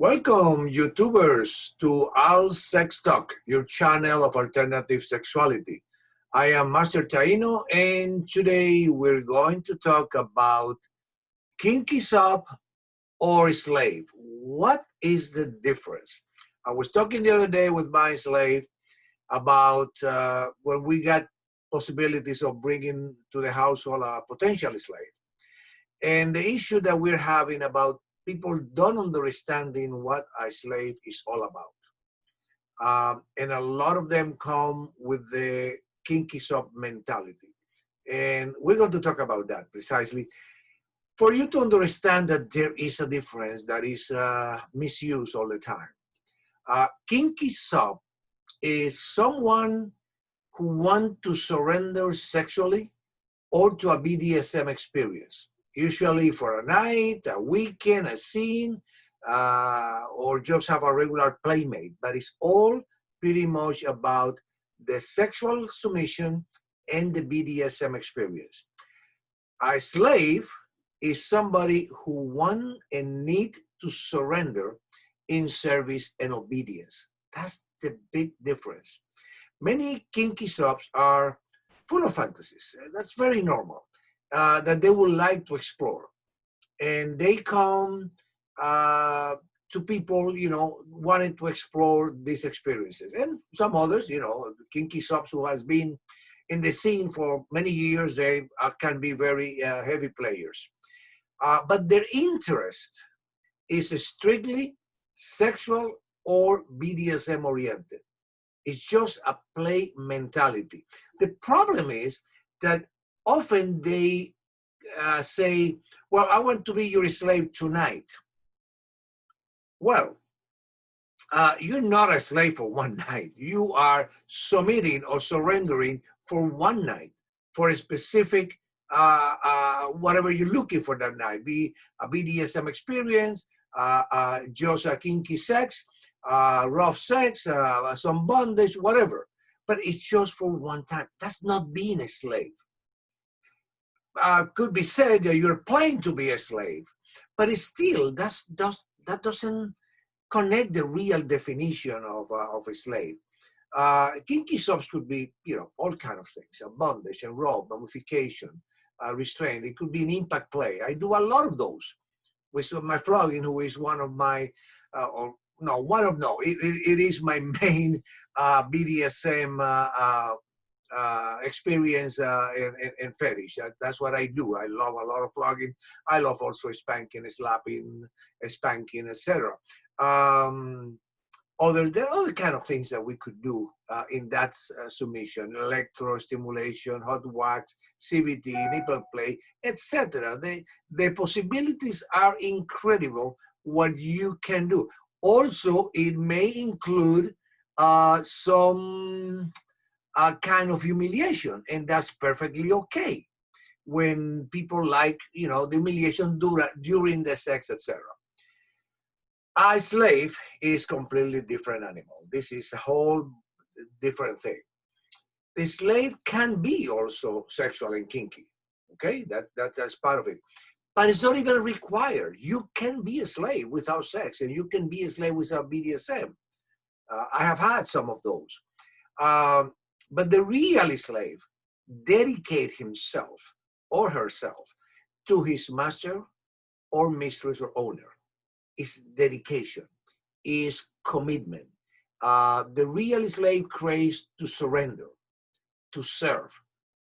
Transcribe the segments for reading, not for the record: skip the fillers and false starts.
Welcome, YouTubers, to All Sex Talk, your channel of alternative sexuality. I am Master Taíno, and today we're going to talk about kinky sub or slave. What is the difference? I was talking the other day with my slave about when we got possibilities of bringing to the household a potential slave. And the issue that we're having about people don't understanding what a slave is all about. And a lot of them come with the kinky sub mentality. And we're going to talk about that precisely for you to understand that there is a difference that is misused all the time. Kinky sub is someone who wants to surrender sexually or to a BDSM experience, usually for a night, a weekend, a scene, or just have a regular playmate. But it's all pretty much about the sexual submission and the BDSM experience. A slave is somebody who want and need to surrender in service and obedience. That's the big difference. Many kinky subs are full of fantasies. That's very normal, that they would like to explore. And they come to people, wanting to explore these experiences. And some others, kinky subs who has been in the scene for many years, they can be very heavy players. But their interest is strictly sexual or BDSM oriented. It's just a play mentality. The problem is that often they say, well, I want to be your slave tonight. Well, you're not a slave for one night. You are submitting or surrendering for one night, for a specific, whatever you're looking for that night, be a BDSM experience, just a kinky sex, rough sex, some bondage, whatever. But it's just for one time. That's not being a slave. Could be said that you're playing to be a slave, but it's still, that doesn't connect the real definition of a slave. Kinky subs could be, all kind of things, bondage and rope, mummification, restraint. It could be an impact play. I do a lot of those with my flogging, who is one of my, it is my main BDSM experience and fetish. That's what I do. I love a lot of flogging. I love also spanking, slapping, spanking, etc. There are other kind of things that we could do in that submission: electro stimulation, hot wax, CBT, nipple play, etc. The possibilities are incredible. What you can do. Also, it may include some kind of humiliation, and that's perfectly okay when people like, the humiliation during the sex, etc. A slave is completely different animal. This is a whole different thing. The slave can be also sexual and kinky, okay? That's part of it. But it's not even required. You can be a slave without sex, and you can be a slave without BDSM. I have had some of those. But the real slave dedicate himself or herself to his master or mistress or owner. It's dedication, is commitment. The real slave craves to surrender, to serve,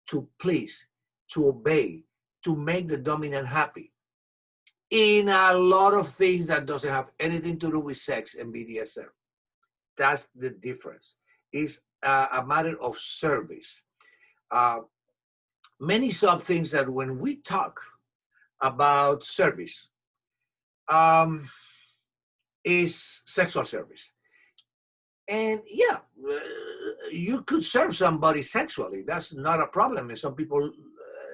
to please, to obey, to make the dominant happy in a lot of things that doesn't have anything to do with sex and BDSM. That's the difference. It's a matter of service. Many sub things that when we talk about service, is sexual service. And yeah, you could serve somebody sexually. That's not a problem. And some people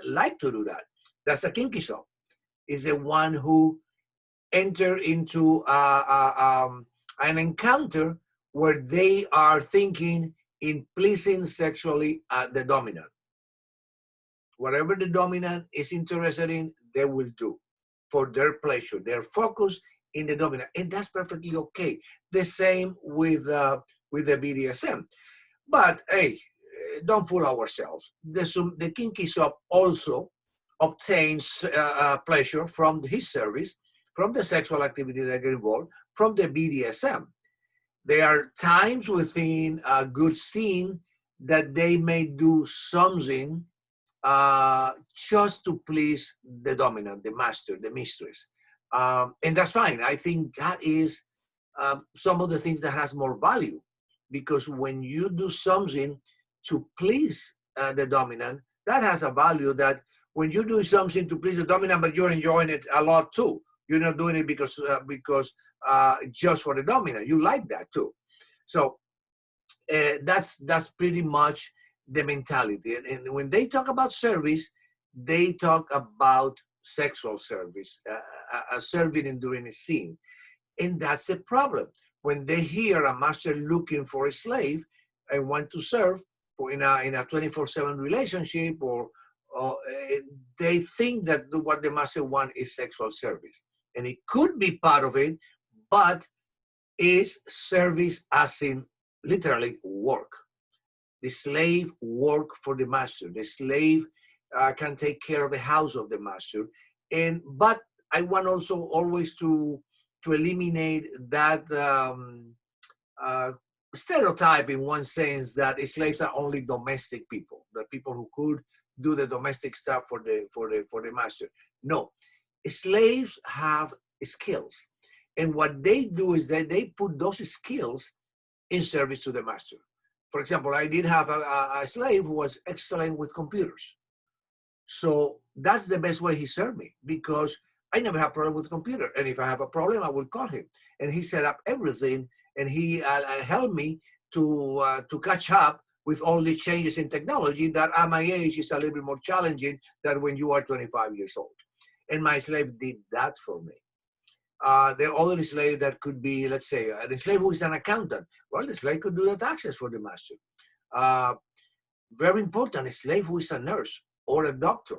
like to do that. That's a kinky sub. Is the one who enter into an encounter where they are thinking in pleasing sexually the dominant. Whatever the dominant is interested in, they will do for their pleasure. Their focus in the dominant, and that's perfectly okay. The same with the BDSM. But hey, don't fool ourselves. The kinky sub also obtains pleasure from his service, from the sexual activity that get involved, from the BDSM. There are times within a good scene that they may do something just to please the dominant, the master, the mistress. And that's fine. I think that is some of the things that has more value, because when you do something to please the dominant, that has a value that when you do something to please the dominant, but you're enjoying it a lot too. You're not doing it because just for the dominant. You like that too. So that's pretty much the mentality. And when they talk about service, they talk about sexual service, serving and during a scene. And that's a problem. When they hear a master looking for a slave and want to serve in a 24/7 relationship, or they think that what the master wants is sexual service. And it could be part of it, but is service as in literally work. The slave work for the master. The slave can take care of the house of the master. But I want also always to eliminate that stereotype, in one sense, that slaves are only domestic people, the people who could do the domestic stuff for the master. No, slaves have skills, and what they do is that they put those skills in service to the master. For example, I did have a slave who was excellent with computers. So that's the best way he served me, because I never have a problem with the computer. And if I have a problem, I will call him. And he set up everything, and he helped me to catch up with all the changes in technology that at my age is a little bit more challenging than when you are 25 years old. And my slave did that for me. There are other slaves that could be, let's say, a slave who is an accountant. Well, the slave could do the taxes for the master. Very important, a slave who is a nurse or a doctor.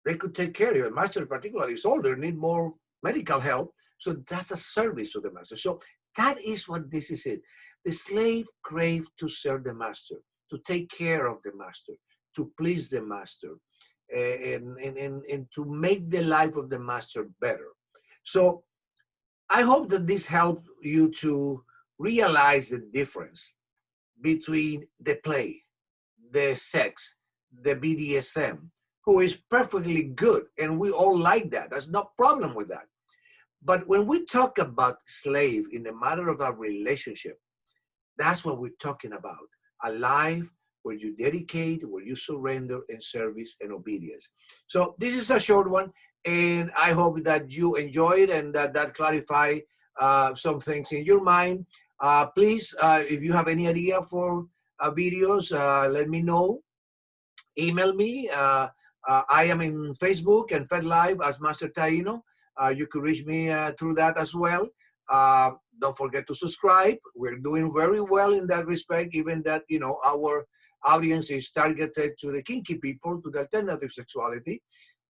They could take care of you. The master, particularly, is older, need more medical help. So that's a service to the master. So that is what this is it. The slave craved to serve the master, to take care of the master, to please the master, and to make the life of the master better. So I hope that this helped you to realize the difference between the play, the sex, the BDSM, who is perfectly good, and we all like that. There's no problem with that. But when we talk about slave in the matter of our relationship, that's what we're talking about. A life where you dedicate, where you surrender in service and obedience. So this is a short one, and I hope that you enjoy it and that clarify some things in your mind. Please, if you have any idea for videos, let me know. Email me. I am in Facebook and FedLive as Master Taíno. You could reach me through that as well. Don't forget to subscribe. We're doing very well in that respect, given that, you know, our audience is targeted to the kinky people, to the alternative sexuality.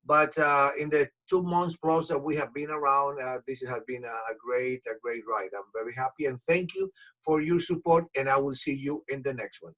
But in the 2 months plus that we have been around, this has been a great ride. I'm very happy, and thank you for your support, and I will see you in the next one.